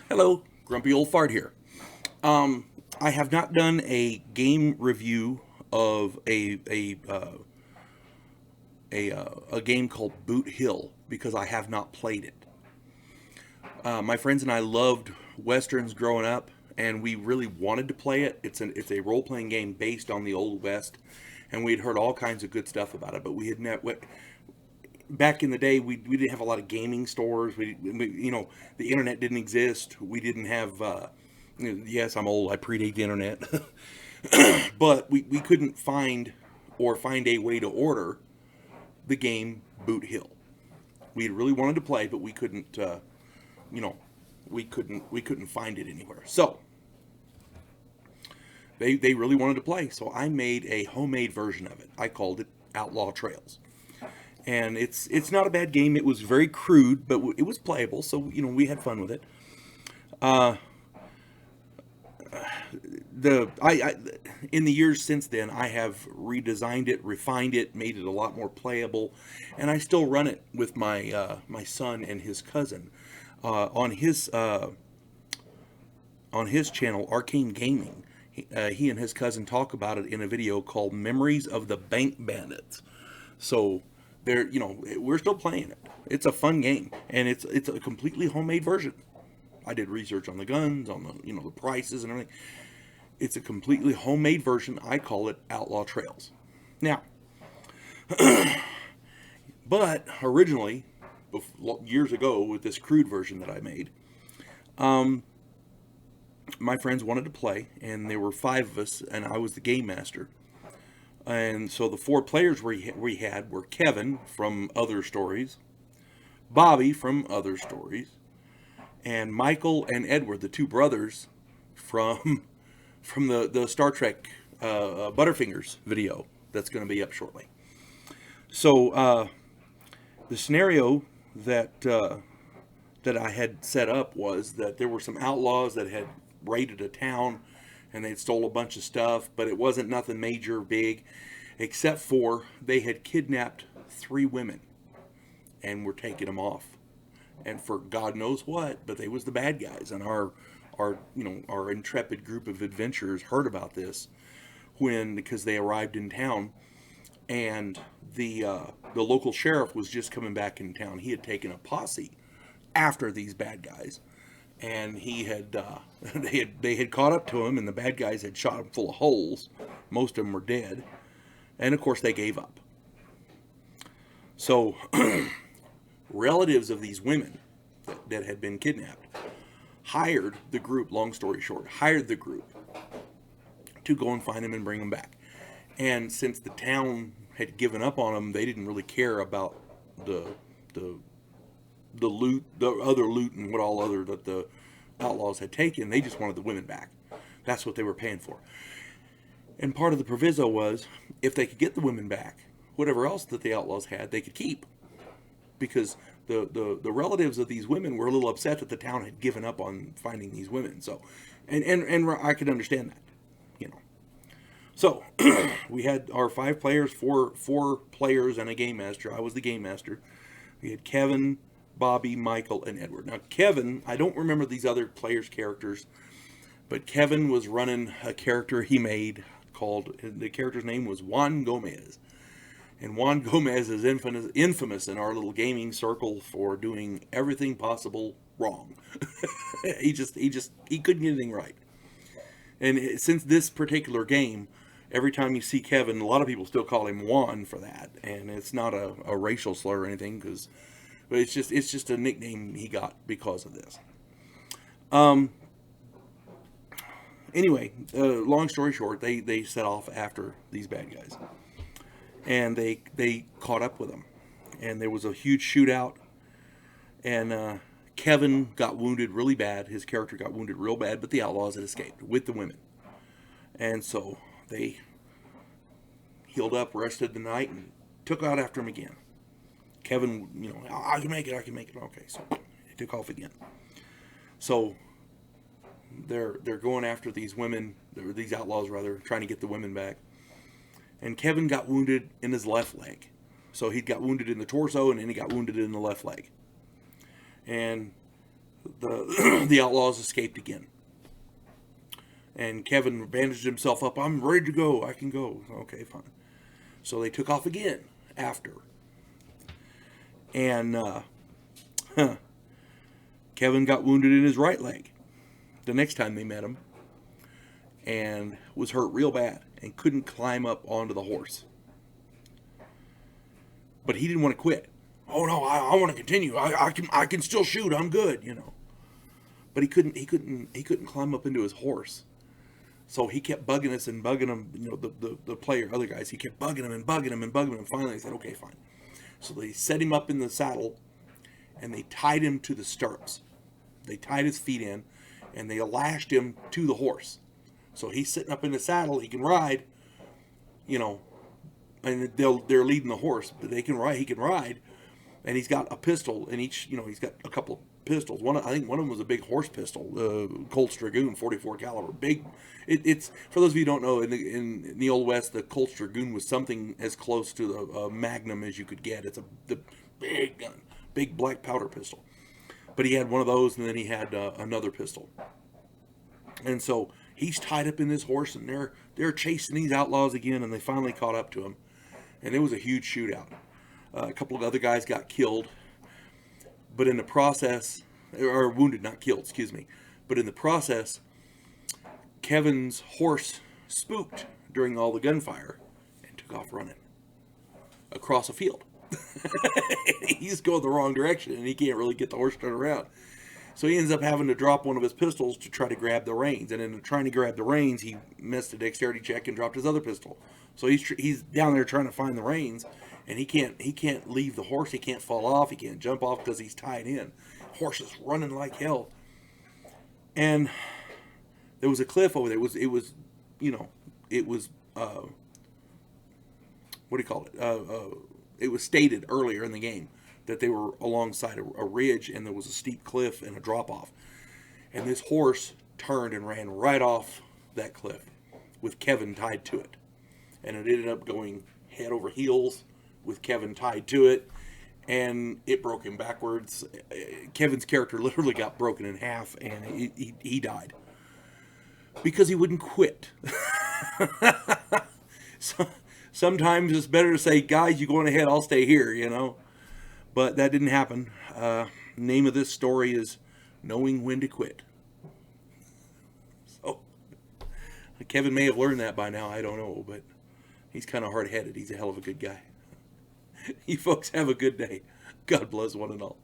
Hello, Grumpy Old Fart here. I have not done a game review of a game called Boot Hill because I have not played it. My friends and I loved westerns growing up, and we really wanted to play it. It's a role playing game based on the Old West, and we'd heard all kinds of good stuff about it. But we had never back in the day, we didn't have a lot of gaming stores. The internet didn't exist. We didn't have. Yes, I'm old. I predate the internet, but we couldn't find a way to order the game Boot Hill. We really wanted to play, but we couldn't. You know, we couldn't find it anywhere. So they really wanted to play. So I made a homemade version of it. I called it Outlaw Trails, and it's not a bad game. It was very crude, but it was playable. So we had fun with it. Uh, I in the years since then, I have redesigned it, refined it, made it a lot more playable, and I still run it with my son and his cousin on his channel, Arcane Gaming. He and his cousin talk about it in a video called "Memories of the Bank Bandits." So we're still playing it. It's a fun game, and it's a completely homemade version. I did research on the guns, on the prices and everything. It's a completely homemade version. I call it Outlaw Trails. Now, but originally, years ago, with this crude version that I made, my friends wanted to play, and there were five of us, and I was the game master. And so the four players we had were Kevin from Other Stories, Bobby from Other Stories, and Michael and Edward, the two brothers from the Star Trek Butterfingers video that's going to be up shortly. So the scenario that I had set up was that there were some outlaws that had raided a town, and they'd stole a bunch of stuff, but it wasn't nothing major big, except for they had kidnapped three women and were taking them off, and for God knows what, but they was the bad guys. And our intrepid group of adventurers heard about this because they arrived in town, and the local sheriff was just coming back in town. He had taken a posse after these bad guys, and he had they had caught up to him, and the bad guys had shot him full of holes. Most of them were dead, and of course they gave up. So relatives of these women that had been kidnapped hired the group. Long story short, hired the group to go and find them and bring them back. And since the town had given up on them, they didn't really care about the loot, the other loot, and what all other that the outlaws had taken. They just wanted the women back. That's what they were paying for. And part of the proviso was, if they could get the women back, whatever else that the outlaws had, they could keep. Because the relatives of these women were a little upset that the town had given up on finding these women. So, and I could understand that. So we had our five players, four players, and a game master. I was the game master. We had Kevin, Bobby, Michael, and Edward. Now Kevin, I don't remember these other players' characters, but Kevin was running a character he made the character's name was Juan Gomez. And Juan Gomez is infamous in our little gaming circle for doing everything possible wrong. he couldn't get anything right. And since this particular game, every time you see Kevin, a lot of people still call him Juan for that, and it's not a racial slur or anything, but it's just a nickname he got because of this. Anyway, long story short, they set off after these bad guys, and they caught up with them, and there was a huge shootout, and Kevin got wounded really bad. His character got wounded real bad, but the outlaws had escaped with the women, and so they healed up, rested the night, and took out after him again. Kevin, I can make it. Okay, so he took off again. So they're going after these women, these outlaws rather, trying to get the women back. And Kevin got wounded in his left leg. So he got wounded in the torso, and then he got wounded in the left leg. And the outlaws escaped again. And Kevin bandaged himself up. I'm ready to go. I can go. Okay, fine. So they took off again after. And Kevin got wounded in his right leg the next time they met him, and was hurt real bad and couldn't climb up onto the horse. But he didn't want to quit. Oh no, I want to continue. I can still shoot. I'm good, you know. But he couldn't climb up into his horse. So he kept bugging us and bugging him, you know, the player, other guys. He kept bugging him and bugging him and bugging him. And finally they said, okay, fine. So they set him up in the saddle and they tied him to the stirrups. They tied his feet in and they lashed him to the horse. So he's sitting up in the saddle. He can ride, you know, and they're leading the horse, but they can ride. He can ride, and he's got a pistol in each. You know, he's got a couple of pistols. I think one of them was a big horse pistol, Colt's Dragoon, 44 caliber. Big. It's for those of you who don't know, in the Old West, the Colt's Dragoon was something as close to a Magnum as you could get. It's the big gun, big black powder pistol. But he had one of those, and then he had another pistol. And so he's tied up in this horse, and they're chasing these outlaws again, and they finally caught up to him. And it was a huge shootout. A couple of other guys got killed, but in the process, or wounded, not killed, excuse me. But in the process, Kevin's horse spooked during all the gunfire and took off running across a field. He's going the wrong direction, and he can't really get the horse turned around. So he ends up having to drop one of his pistols to try to grab the reins. And in trying to grab the reins, he missed a dexterity check and dropped his other pistol. So he's down there trying to find the reins, and he can't leave the horse. He can't fall off. He can't jump off because he's tied in. Horse is running like hell. And there was a cliff over there. It was what do you call it? It was stated earlier in the game that they were alongside a ridge, and there was a steep cliff and a drop-off. And this horse turned and ran right off that cliff with Kevin tied to it. And it ended up going head over heels with Kevin tied to it, and it broke him backwards. Kevin's character literally got broken in half, and he died. Because he wouldn't quit. So, sometimes it's better to say, guys, you go on ahead, I'll stay here, you know. But that didn't happen. Name of this story is Knowing When to Quit. So, Kevin may have learned that by now, I don't know, but he's kind of hard-headed. He's a hell of a good guy. You folks have a good day. God bless one and all.